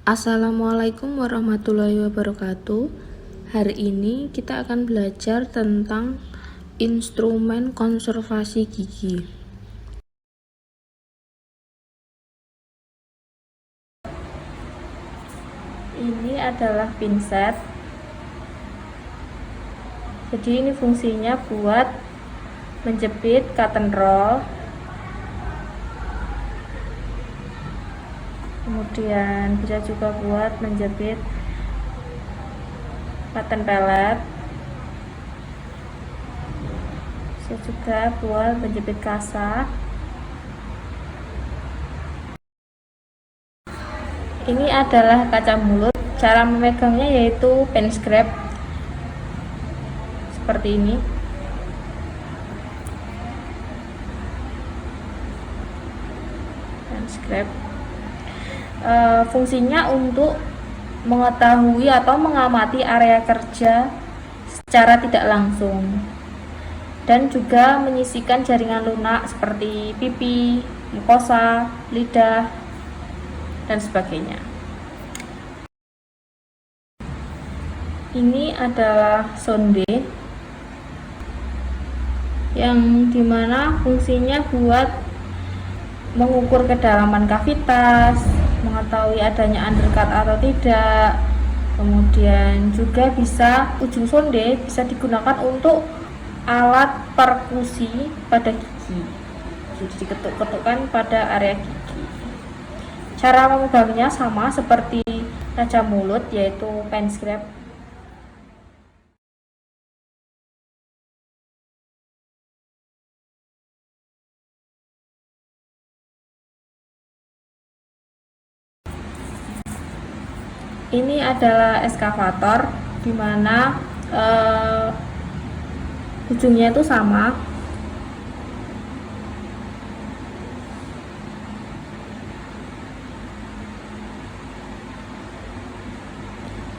Assalamualaikum warahmatullahi wabarakatuh. Hari ini kita akan belajar tentang instrumen konservasi gigi. Ini adalah pinset. Jadi ini fungsinya buat menjepit cotton roll. Kemudian bisa juga buat menjepit cotton pellet, bisa juga buat menjepit kasa. Ini adalah kaca mulut. Cara memegangnya yaitu pen scrape seperti ini. Pen scrape fungsinya untuk mengetahui atau mengamati area kerja secara tidak langsung, dan juga menyisihkan jaringan lunak seperti pipi, mukosa, lidah, dan sebagainya. Ini adalah sonde yang dimana fungsinya buat mengukur kedalaman kavitas, mengetahui adanya undercut atau tidak. Kemudian juga ujung sonde bisa digunakan untuk alat perkusi pada gigi, jadi diketuk-ketukkan pada area gigi. Cara memegangnya sama seperti kaca mulut, yaitu pen scrape. Ini adalah eskavator, dimana ujungnya itu sama.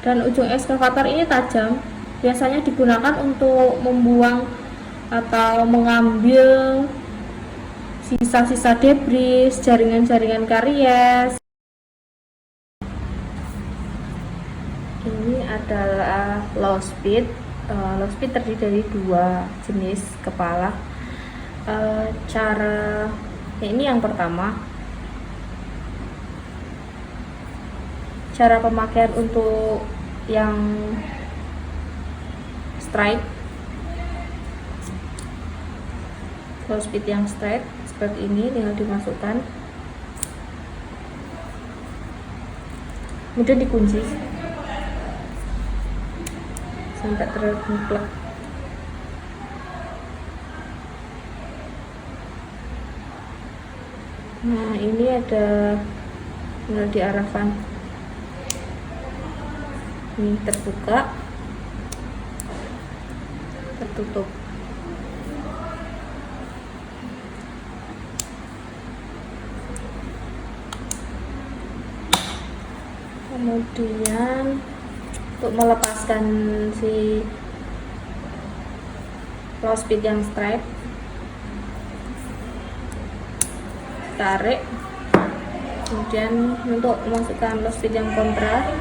Dan ujung eskavator ini tajam, biasanya digunakan untuk membuang atau mengambil sisa-sisa debris, jaringan-jaringan karies. Ini adalah low speed. Low speed terdiri dari dua jenis kepala. Ini yang pertama. Cara pemakaian untuk yang straight, low speed yang straight seperti ini, tinggal dimasukkan, kemudian dikunci sampai terbuka. Nah, ini ada tinggal diarahkan, ini terbuka, tertutup. Kemudian untuk melepaskan si low speed yang straight, tarik. Kemudian untuk memasukkan low speed yang kontra,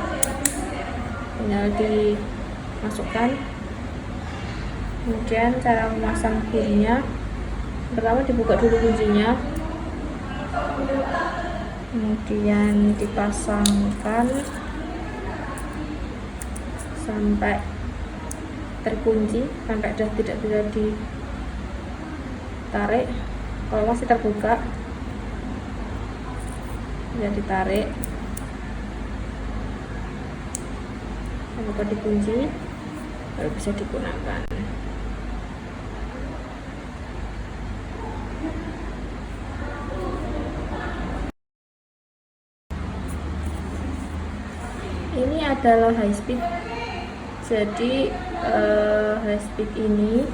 tinggal dimasukkan. Kemudian cara memasang kirinya, pertama dibuka dulu kuncinya, kemudian dipasangkan sampai terkunci, sampai tidak bisa ditarik. Kalau masih terbuka, bisa ditarik, sampai dikunci, baru bisa digunakan. Ini adalah high speed. Jadi high speed ini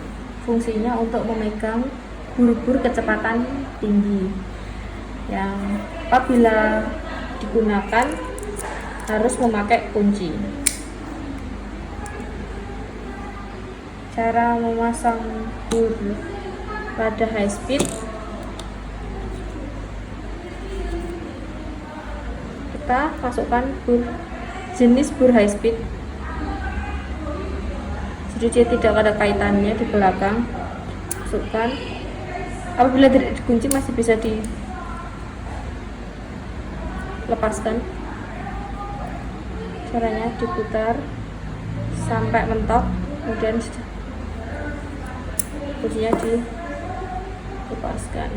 fungsinya untuk memegang bur-bur kecepatan tinggi, yang apabila digunakan harus memakai kunci. Cara memasang bur pada high speed, kita masukkan jenis bur high speed, jadi dia tidak ada kaitannya di belakang. Masukkan, apabila tidak dikunci masih bisa dilepaskan. Caranya diputar sampai mentok, kemudian kuncinya dilepaskan.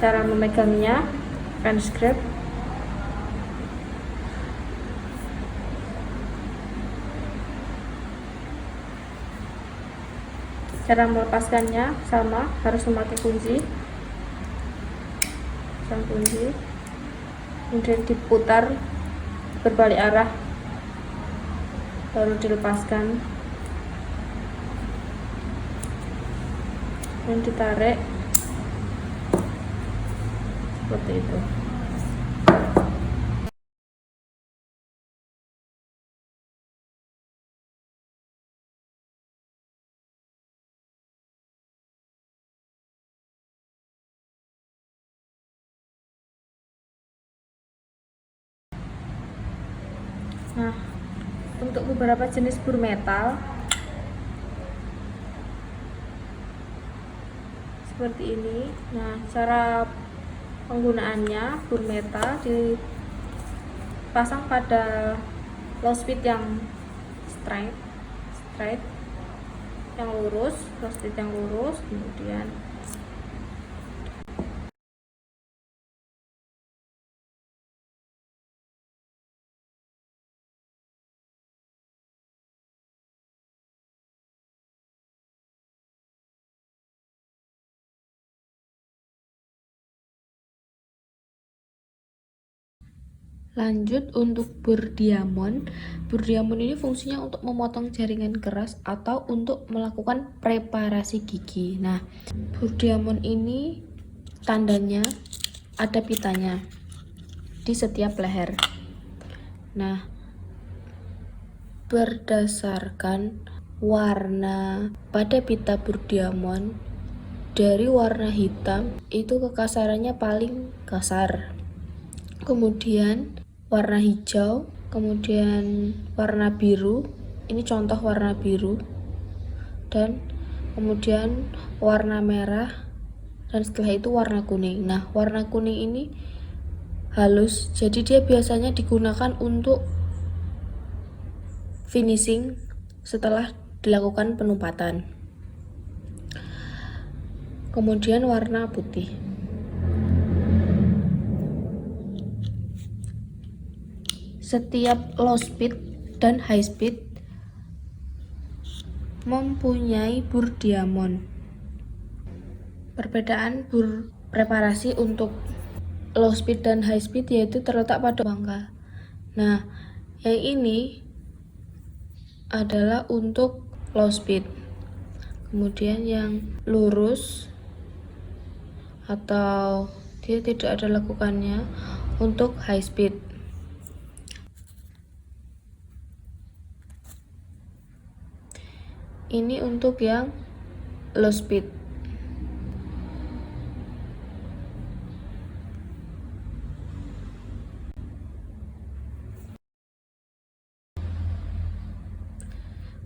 Cara memegangnya fans grab. Cara melepaskannya sama, harus memakai kunci. Pasang kunci, kemudian diputar berbalik arah, baru dilepaskan dan ditarik seperti itu. Nah, untuk beberapa jenis bur metal seperti ini. Nah, cara penggunaannya, bur metal dipasang pada low speed yang straight yang lurus, low speed yang lurus, kemudian lanjut untuk bur diamond. Bur diamond ini fungsinya untuk memotong jaringan keras atau untuk melakukan preparasi gigi. Nah, bur diamond ini tandanya ada pitanya di setiap leher. Nah, berdasarkan warna pada pita bur diamond, dari warna hitam itu kekasarannya paling kasar, kemudian warna hijau, kemudian warna biru, ini contoh warna biru, dan kemudian warna merah, dan setelah itu warna kuning. Nah, warna kuning ini halus, jadi dia biasanya digunakan untuk finishing setelah dilakukan penumpatan. Kemudian warna putih. Setiap low speed dan high speed mempunyai bur diamond. Perbedaan bur preparasi untuk low speed dan high speed yaitu terletak pada pangkal. Nah, yang ini adalah untuk low speed. Kemudian yang lurus atau dia tidak ada lekukannya untuk high speed. Ini untuk yang low speed.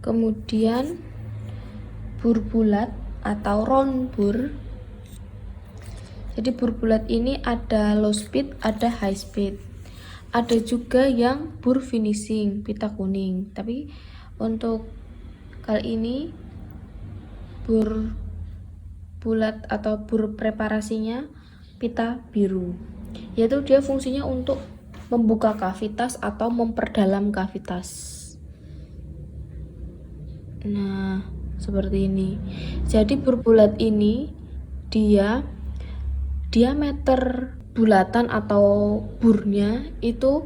Kemudian bur bulat atau round bur. Jadi bur bulat ini ada low speed, ada high speed. Ada juga yang bur finishing, pita kuning. Tapi untuk kali ini bur bulat atau bur preparasinya pita biru, yaitu dia fungsinya untuk membuka kavitas atau memperdalam kavitas. Nah, seperti ini. Jadi bur bulat ini dia diameter bulatan atau burnya itu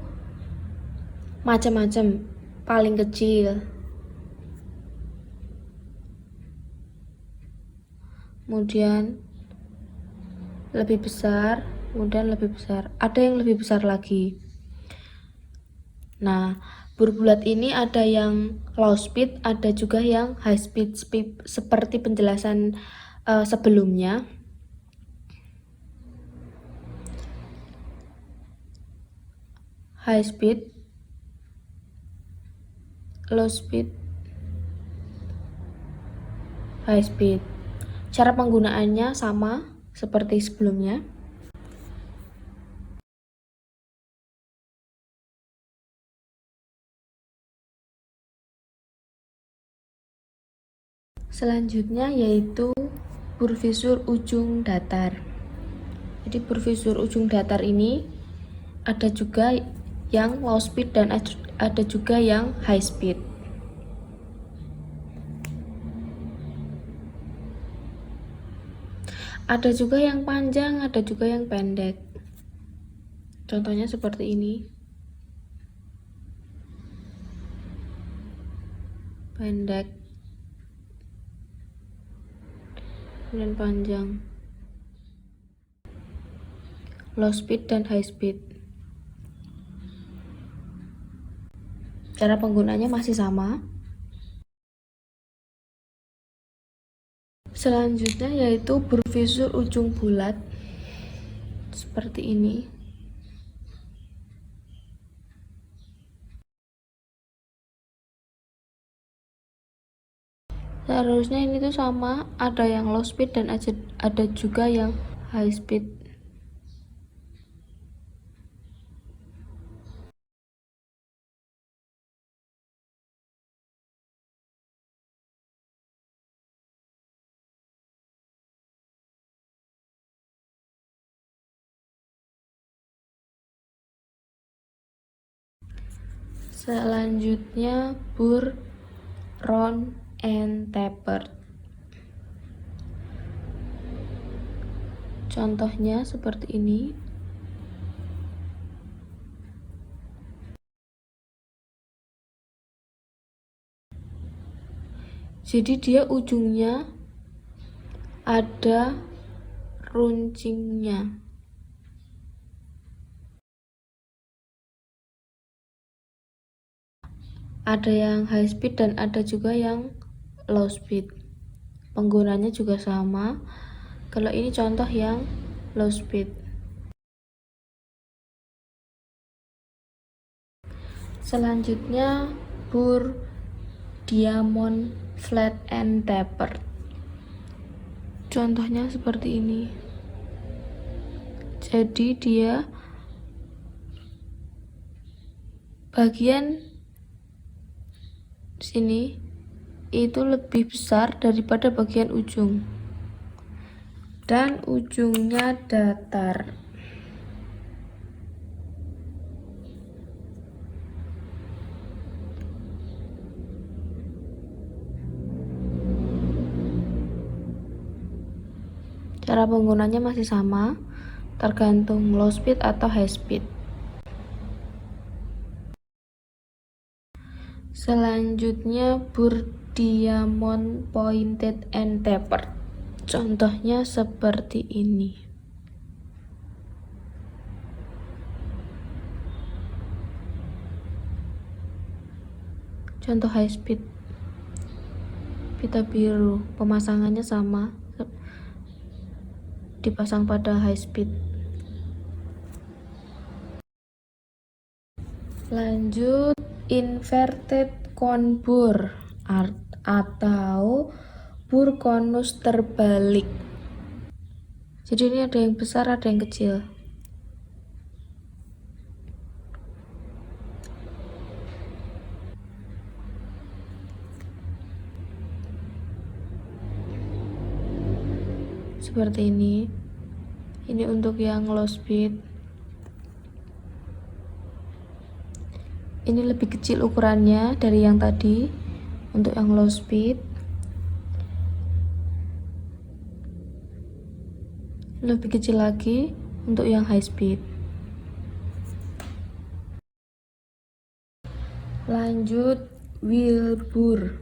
macam-macam, paling kecil, kemudian lebih besar, kemudian lebih besar, ada yang lebih besar lagi. Nah, bur bulat ini ada yang low speed, ada juga yang high speed seperti penjelasan sebelumnya. high speed, low speed, high speed. Cara penggunaannya sama seperti sebelumnya. Selanjutnya yaitu burvisur ujung datar. Jadi burvisur ujung datar ini ada juga yang low speed dan ada juga yang high speed. Ada juga yang panjang, ada juga yang pendek. Contohnya seperti ini. Pendek, kemudian panjang. Low speed dan high speed. Cara penggunaannya masih sama. Selanjutnya yaitu burvisur ujung bulat seperti ini. Seharusnya ini tuh sama, ada yang low speed dan ada juga yang high speed. Selanjutnya bur round and tapered. Contohnya seperti ini. Jadi dia ujungnya ada runcingnya. Ada yang high speed dan ada juga yang low speed. Penggunanya juga sama. Kalau ini contoh yang low speed. Selanjutnya bur diamond flat and tapered. Contohnya seperti ini. Jadi dia bagian sini itu lebih besar daripada bagian ujung dan ujungnya datar. Cara penggunanya masih sama, tergantung low speed atau high speed. Selanjutnya bur diamond pointed and tapered. Contohnya seperti ini. Contoh high speed. Pita biru, pemasangannya sama, dipasang pada high speed. Lanjut inverted cone bur atau bur konus terbalik. Jadi ini ada yang besar, ada yang kecil. Seperti ini. Ini untuk yang low speed. Ini lebih kecil ukurannya dari yang tadi untuk yang low speed. Lebih kecil lagi untuk yang high speed. Lanjut wheel bur.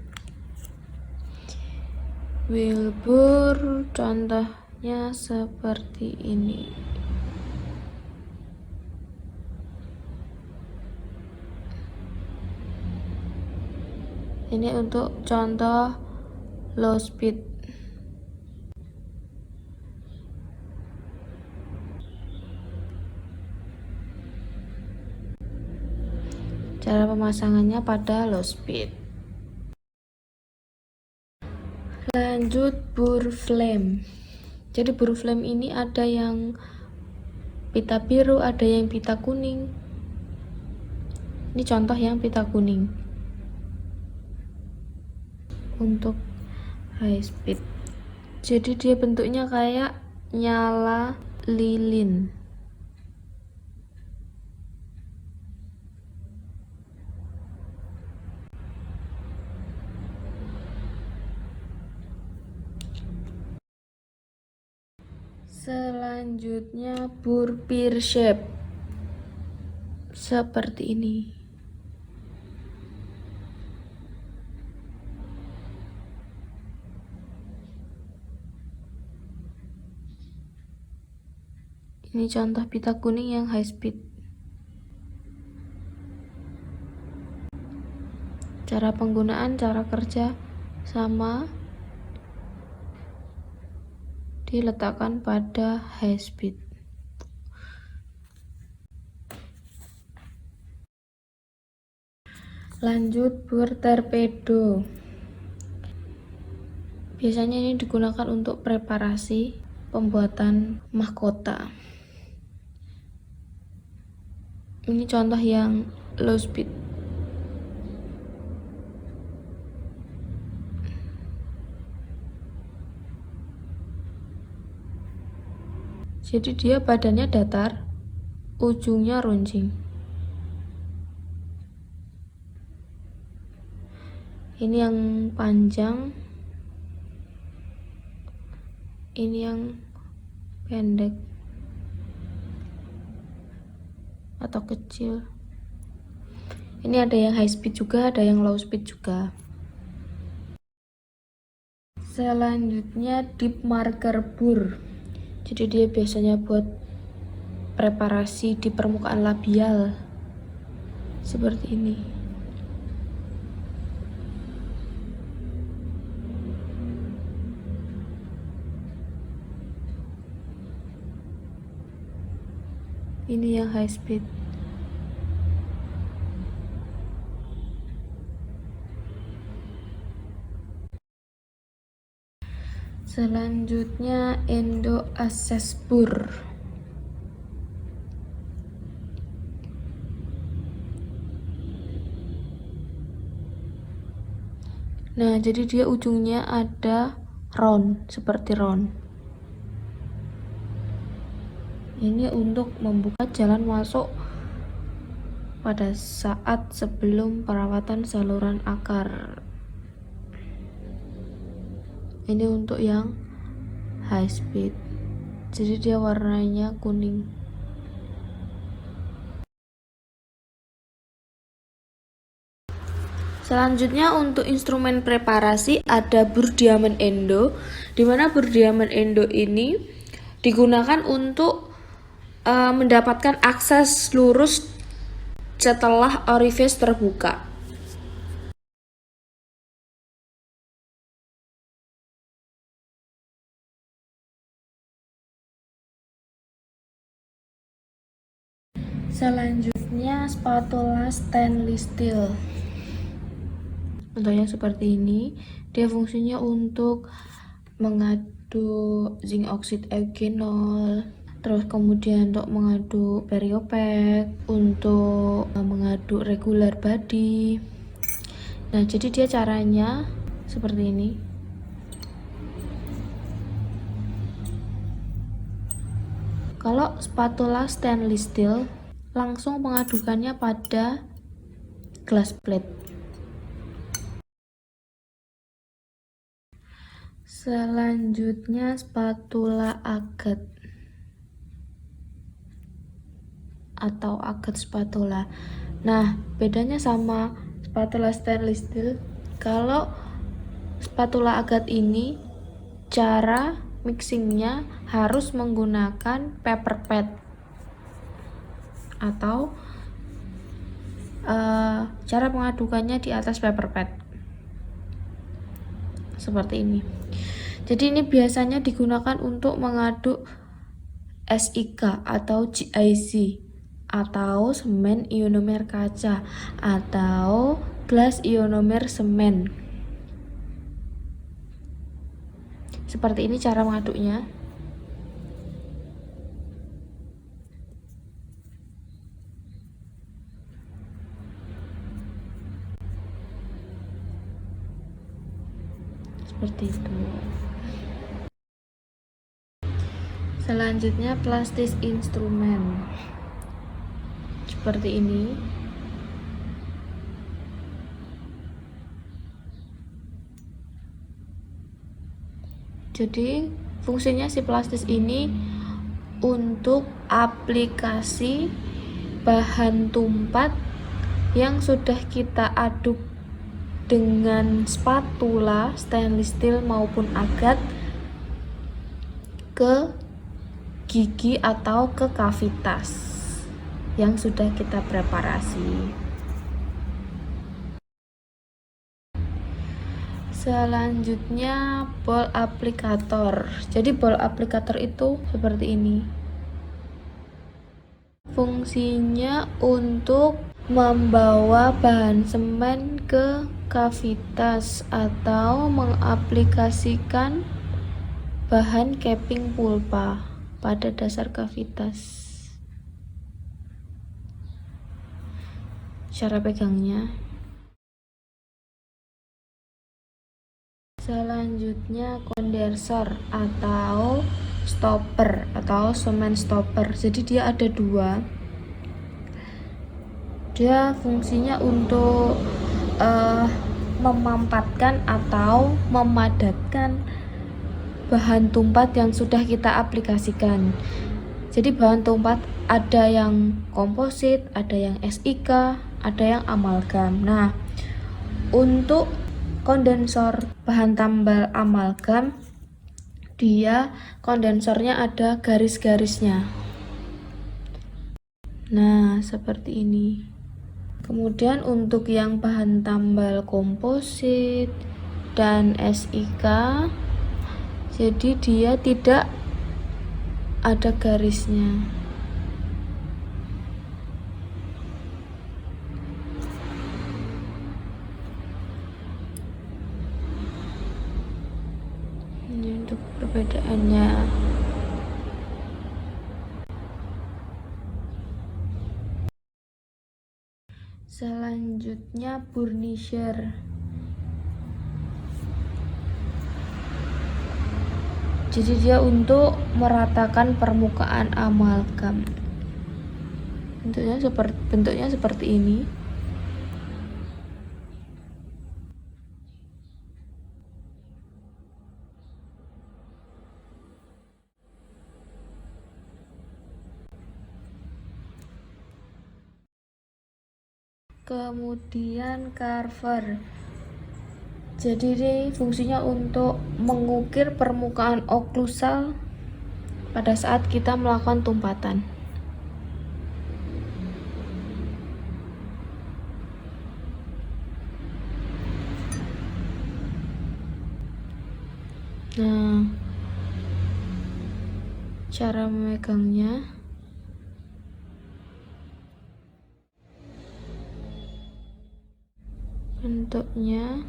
Wheel bur contohnya seperti ini. Ini untuk contoh low speed. Cara pemasangannya pada low speed. Lanjut bur flame. Jadi bur flame ini ada yang pita biru, ada yang pita kuning. Ini contoh yang pita kuning untuk high speed. Jadi dia bentuknya kayak nyala lilin. Selanjutnya bur pear shape seperti ini. Ini contoh pita kuning yang high speed. Cara penggunaan, cara kerja sama, diletakkan pada high speed. Lanjut bur torpedo. Biasanya ini digunakan untuk preparasi pembuatan mahkota. Ini contoh yang low speed. Jadi dia badannya datar, ujungnya runcing. Ini yang panjang, ini yang pendek atau kecil. Ini ada yang high speed juga, ada yang low speed juga. Selanjutnya deep marker bur. Jadi dia biasanya buat preparasi di permukaan labial seperti ini. Ini yang high speed. Selanjutnya endo access bur. Nah, jadi dia ujungnya ada round, seperti round. Ini untuk membuka jalan masuk pada saat sebelum perawatan saluran akar. Ini untuk yang high speed. Jadi dia warnanya kuning. Selanjutnya untuk instrumen preparasi ada bur diamond endo, di mana bur diamond endo ini digunakan untuk mendapatkan akses lurus setelah orifice terbuka. Selanjutnya spatula stainless steel. Contohnya seperti ini. Dia fungsinya untuk mengaduk zinc oxide eugenol, terus kemudian untuk mengaduk periopek, untuk mengaduk regular body. Nah, jadi dia caranya seperti ini. Kalau spatula stainless steel, langsung pengadukannya pada glass plate. Selanjutnya spatula agat atau agat spatula. Nah, bedanya sama spatula stainless steel, kalau spatula agat ini cara mixingnya harus menggunakan paper pad atau cara pengadukannya di atas paper pad seperti ini. Jadi ini biasanya digunakan untuk mengaduk SIK atau GIC atau semen ionomer kaca atau gelas ionomer semen. Seperti ini cara mengaduknya. Seperti itu. Selanjutnya plastis instrumen. Seperti ini. Jadi fungsinya si plastis ini untuk aplikasi bahan tumpat yang sudah kita aduk dengan spatula stainless steel maupun agat ke gigi atau ke kavitas yang sudah kita preparasi. Selanjutnya ball aplikator. Jadi ball aplikator itu seperti ini. Fungsinya untuk membawa bahan semen ke kavitas atau mengaplikasikan bahan capping pulpa pada dasar kavitas. Cara pegangnya. Selanjutnya kondensor atau stopper atau semen stopper. Jadi dia ada dua. Dia fungsinya untuk memampatkan atau memadatkan bahan tumpat yang sudah kita aplikasikan. Jadi bahan tumpat ada yang komposit, ada yang SIK, ada yang amalgam. Nah, untuk kondensor bahan tambal amalgam, dia kondensornya ada garis-garisnya. Nah, seperti ini. Kemudian untuk yang bahan tambal komposit dan SIK, jadi dia tidak ada garisnya. Ini untuk perbedaannya. Selanjutnya burnisher. Jadi dia untuk meratakan permukaan amalgam. Bentuknya seperti ini. Kemudian carver. Jadi ini fungsinya untuk mengukir permukaan oklusal pada saat kita melakukan tumpatan. Nah, cara memegangnya. Bentuknya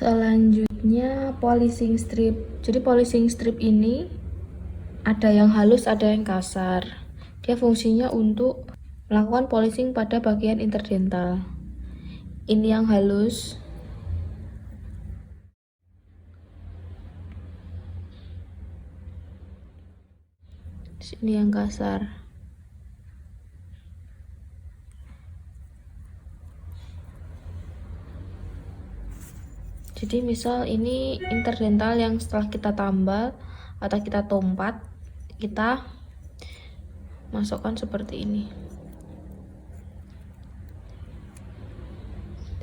selanjutnya polishing strip. Jadi polishing strip ini ada yang halus, ada yang kasar. Dia fungsinya untuk melakukan polishing pada bagian interdental. Ini yang halus. Ini yang kasar. Jadi misal ini interdental yang setelah kita tambal atau kita tompat, kita masukkan seperti ini.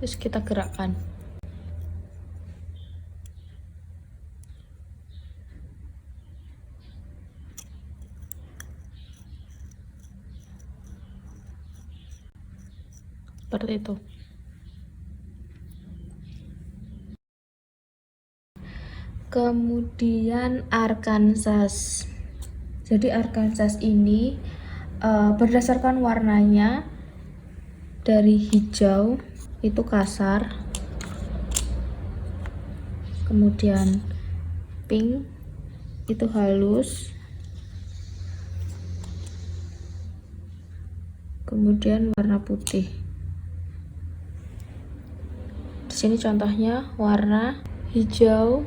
Terus kita gerakkan. seperti itu. Kemudian Arkansas. Jadi Arkansas ini berdasarkan warnanya, dari hijau itu kasar, kemudian pink itu halus, kemudian warna putih. Di sini contohnya warna hijau,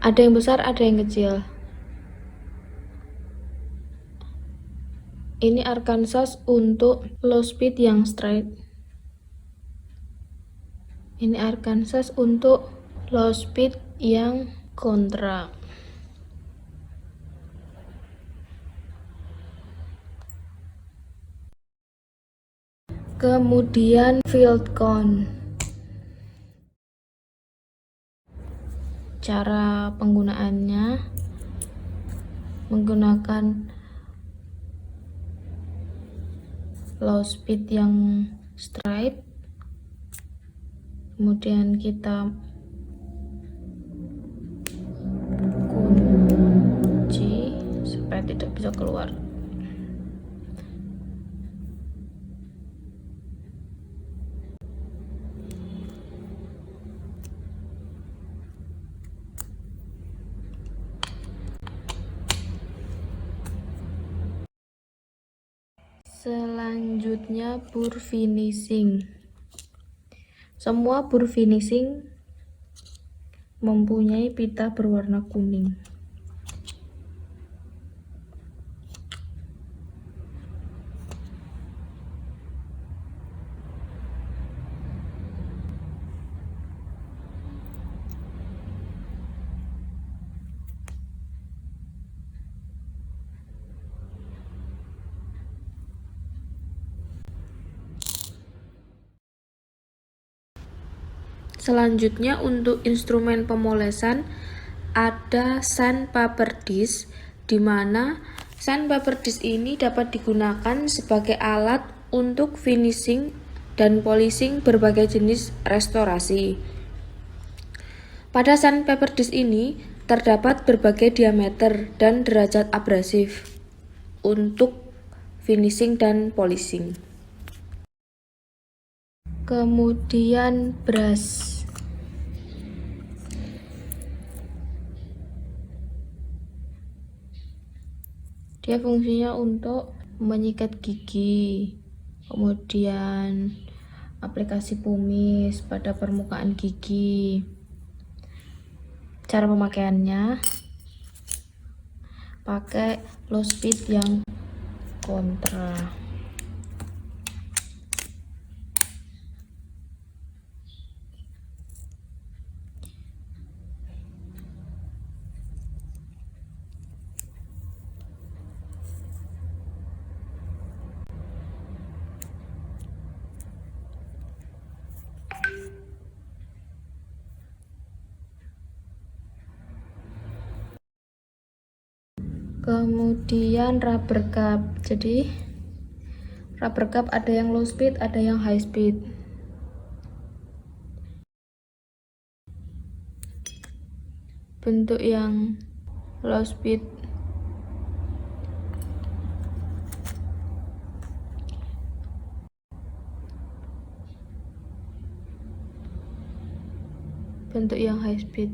ada yang besar, ada yang kecil. Ini Arkansas untuk low speed yang straight. Ini Arkansas untuk low speed yang kontra. Kemudian field cone. Cara penggunaannya menggunakan low speed yang straight, kemudian kita kunci supaya tidak bisa keluar. Selanjutnya bur finishing. Semua bur finishing mempunyai pita berwarna kuning. Selanjutnya untuk instrumen pemolesan ada sandpaper disc, di mana sandpaper disc ini dapat digunakan sebagai alat untuk finishing dan polishing berbagai jenis restorasi. Pada sandpaper disc ini terdapat berbagai diameter dan derajat abrasif untuk finishing dan polishing. Kemudian brush. Dia fungsinya untuk menyikat gigi, kemudian aplikasi kumis pada permukaan gigi. Cara pemakaiannya pakai low speed yang kontra. Kemudian rubber cup. Jadi rubber cup ada yang low speed, ada yang high speed. Bentuk yang low speed bentuk yang high speed.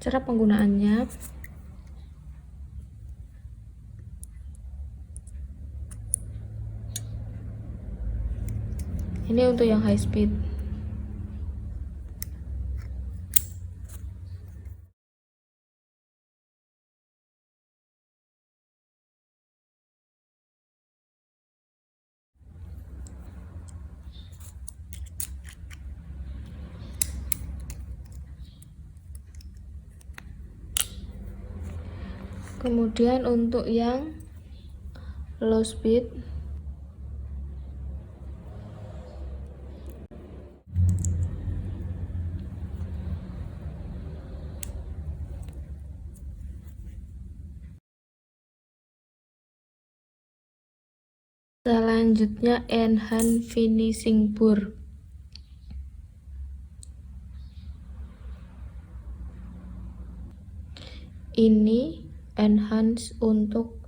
Cara penggunaannya ini untuk yang high speed. Kemudian untuk yang low speed Selanjutnya enhance finishing burr. Ini enhance untuk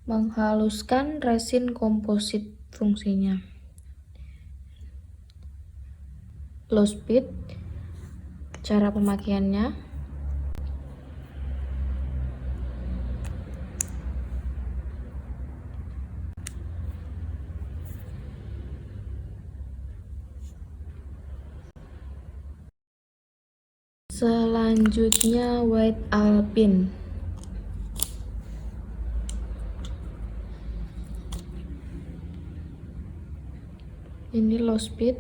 menghaluskan resin komposit fungsinya. Low speed, cara pemakaiannya. Selanjutnya white alpine. Ini low speed.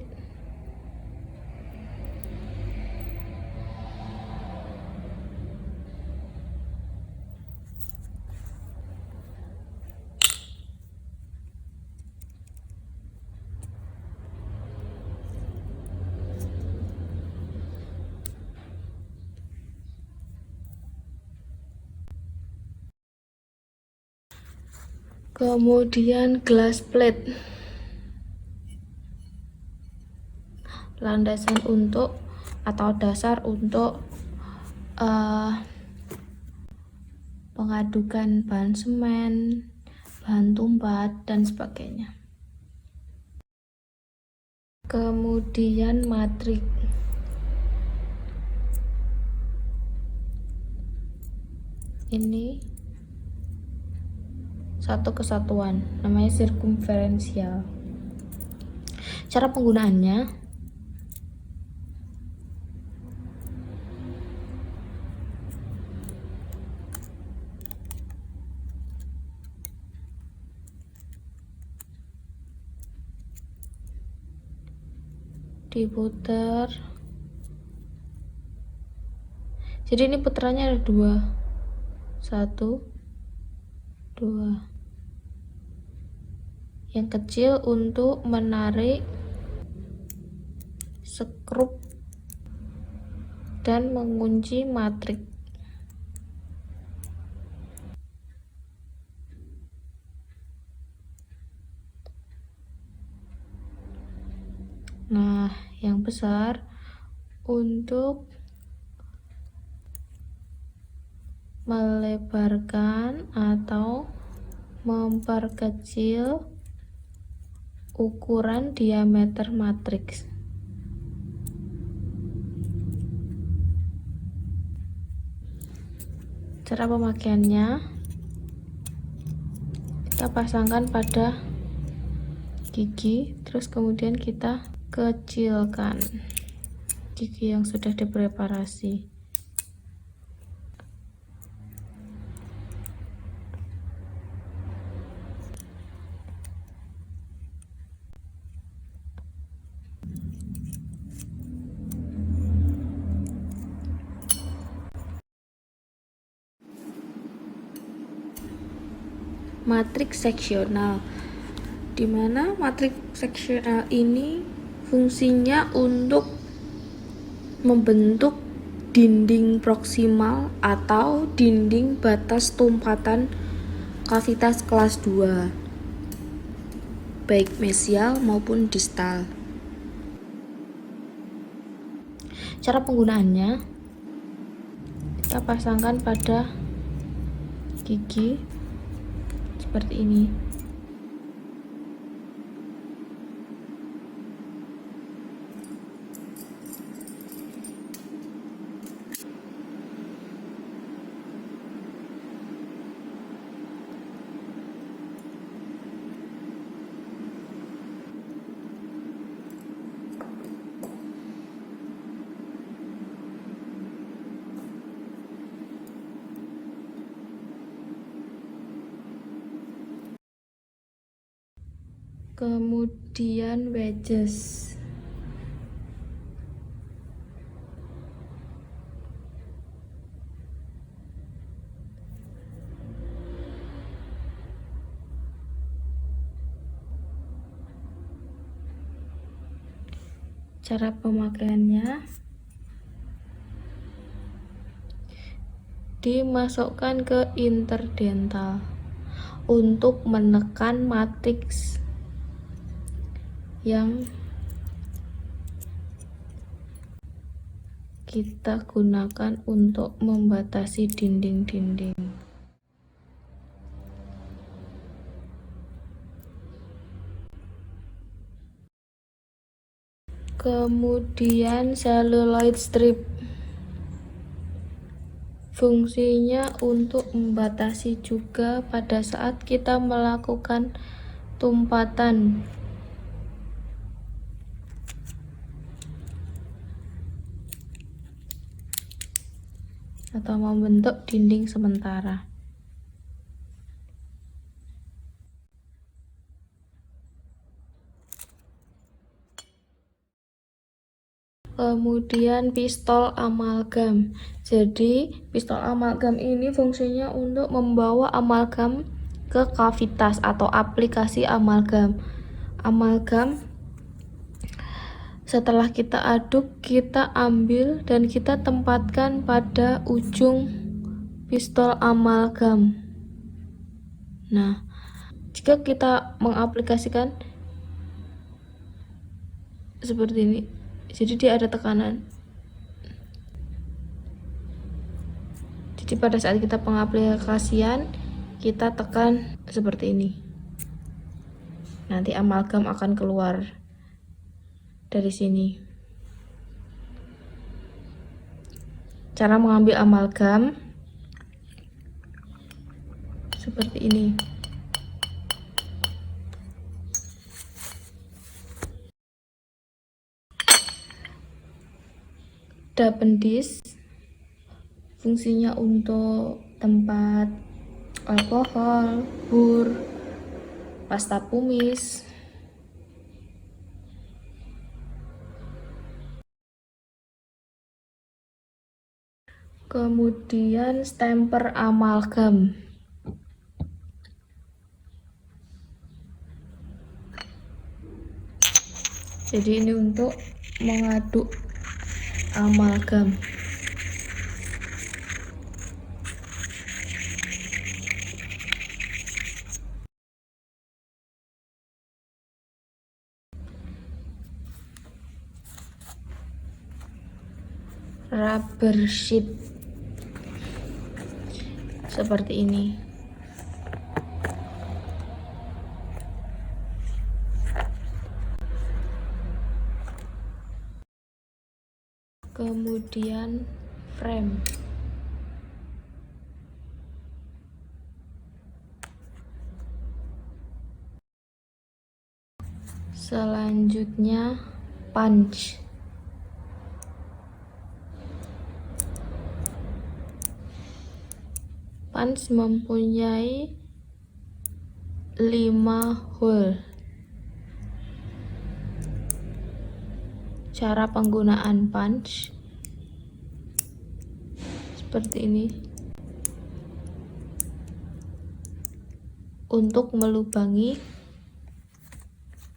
Kemudian glass plate, landasan untuk atau dasar untuk pengadukan bahan semen, bahan tumbat, dan sebagainya. Kemudian matrik. Ini satu kesatuan, namanya sirkumferensial. Cara penggunaannya, diputar. Jadi ini putarannya ada 2, 1, 2. Yang kecil untuk menarik skrup dan mengunci matrik. Nah, yang besar untuk melebarkan atau memperkecil ukuran diameter matriks. Cara pemakaiannya, kita pasangkan pada gigi, terus kemudian kita kecilkan gigi yang sudah dipreparasi. Matriks seksional, di mana matriks seksional ini fungsinya untuk membentuk dinding proksimal atau dinding batas tumpatan kavitas kelas 2, baik mesial maupun distal. Cara penggunaannya, kita pasangkan pada gigi seperti ini. Kemudian wedges. Cara pemakaiannya, dimasukkan ke interdental. untuk menekan matriks yang kita gunakan untuk membatasi dinding-dinding. Kemudian celluloid strip, fungsinya untuk membatasi juga pada saat kita melakukan tumpatan atau membentuk dinding sementara. Kemudian pistol amalgam. Jadi pistol amalgam ini fungsinya untuk membawa amalgam ke kavitas atau aplikasi amalgam. Amalgam setelah kita aduk, kita ambil dan kita tempatkan pada ujung pistol amalgam. Nah, jika kita mengaplikasikan seperti ini, jadi dia ada tekanan. Jadi pada saat kita pengaplikasian, kita tekan seperti ini. Nanti amalgam akan keluar dari sini. Cara mengambil amalgam seperti ini. Dapen dish fungsinya untuk tempat alkohol, bur, pasta kumis. Kemudian stamper amalgam. Jadi ini untuk mengaduk amalgam. Rubber sheet seperti ini. Kemudian frame. Selanjutnya punch. Punch mempunyai 5 hole. Cara penggunaan punch seperti ini untuk melubangi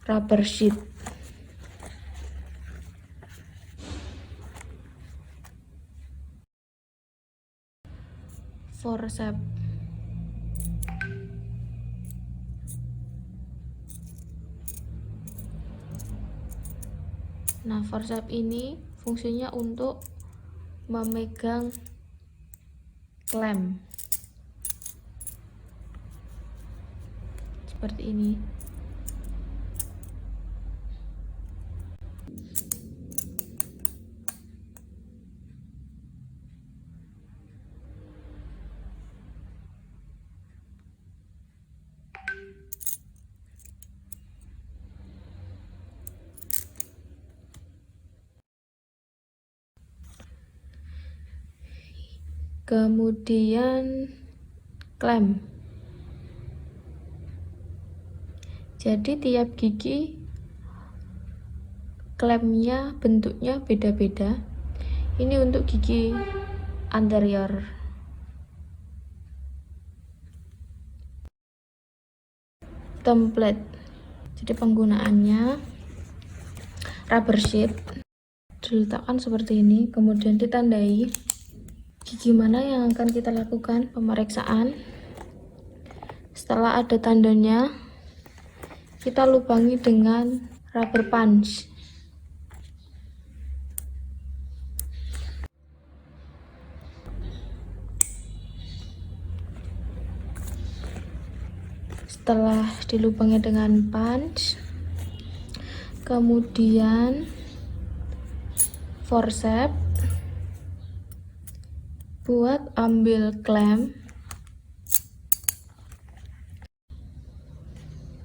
rubber sheet. Forceps. Nah, forceps ini fungsinya untuk memegang klem seperti ini. Kemudian klem. Jadi tiap gigi klemnya bentuknya beda-beda. Ini untuk gigi anterior. Template. Jadi penggunaannya rubber sheet diletakkan seperti ini, kemudian ditandai gigi mana yang akan kita lakukan pemeriksaan. Setelah ada tandanya, kita lubangi dengan rubber punch. Setelah dilubangi dengan punch, kemudian forceps buat ambil klem.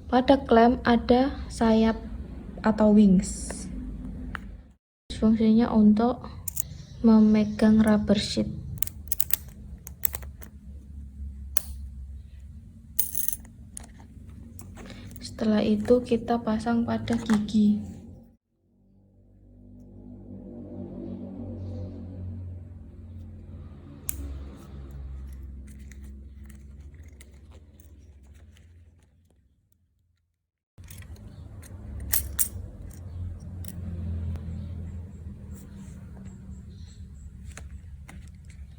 Pada klem ada sayap atau wings. Fungsinya untuk memegang rubber sheet. Setelah itu kita pasang pada gigi.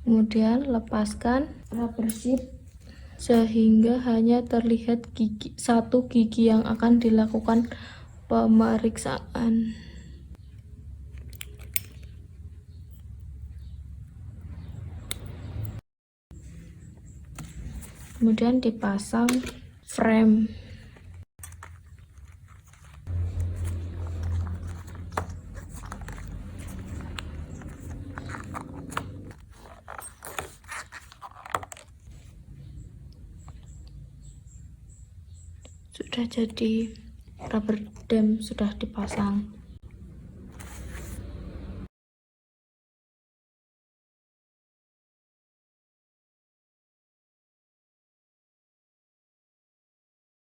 Kemudian lepaskan rubber sheet sehingga hanya terlihat satu gigi yang akan dilakukan pemeriksaan. Kemudian dipasang frame. Sudah jadi, rubber dam sudah dipasang.